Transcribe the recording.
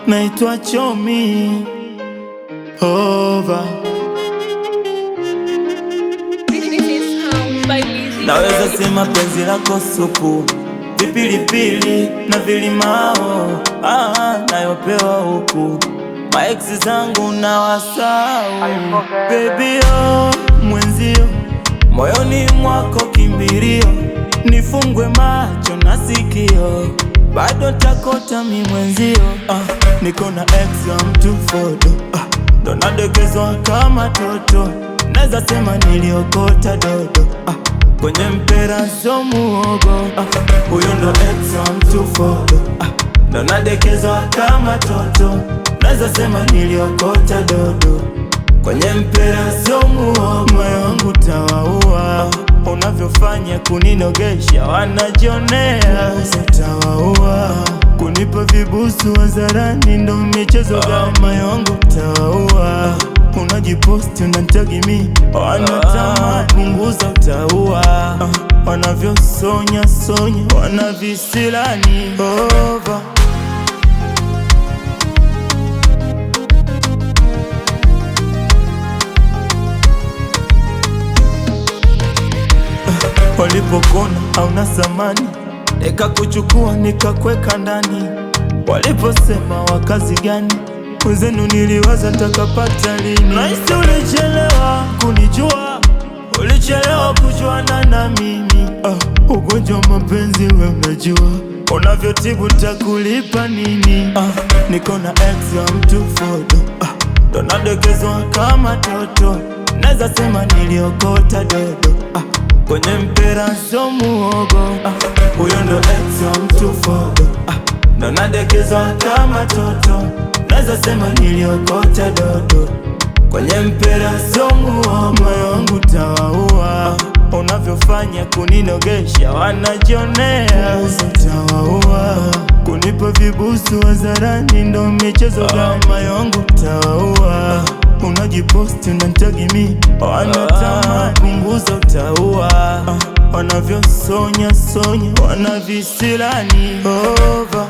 naitwa Chomi Over. Naweza sema penzi lako supu, vipilipili na vilimao, nayopewa huku maeksi zangu na wasau. Baby mwenzio, moyoni mwako kimbirio, nifungwe macho na sikio, bado takota mi mwenzio. Niko na ex ya mtu fodo, ndo nadekezwa kama toto, neza sema niliokota dodo, kwenye mpera so muogo. Huyo ndo ex ya mtu fodo, ndo nadekezwa kama toto, neza sema niliokota dodo, kwenye mpera so muogo. Moyo wangu tawaua, unavyofanya kuninogesha wanajionea. Tawaua, kunipa vibusu wazarani ndo michezo gani? Moyo wangu tawaua, unajiposti unatagi mi wanatamani. Punguza utaua, wanavyosonya sonya wanavisilani. Over. Walipokona hauna samani, nikakuchukua nikakweka ndani. Waliposema wakazi gani, wenzenu niliwaza takapata lini. Naisi ulichelewa kunijua, ulichelewa kujuana na mimi. Ugonjwa wa mapenzi we unajua, unavyotibu takulipa nini? Niko na ex ya mtu fodo, ndo nadekezwa kama toto, neza sema niliokota dodo, kwenye mpera so muogo. Huyo ndo ex ya mtu fodo, ndo nadekezwa kama toto, neza sema niliokota dodo, kwenye mpera so muogo. Moyo wangu tawaua, unavyofanya kuninogesha wanajionea. Tawaua, kunipa vibusu wazarani ndo michezo gani? Moyo wangu tawaua, unajiposti unatagi mi wanatamani. Punguza utaua, wanavyosonya sonya wanavisilani. Over.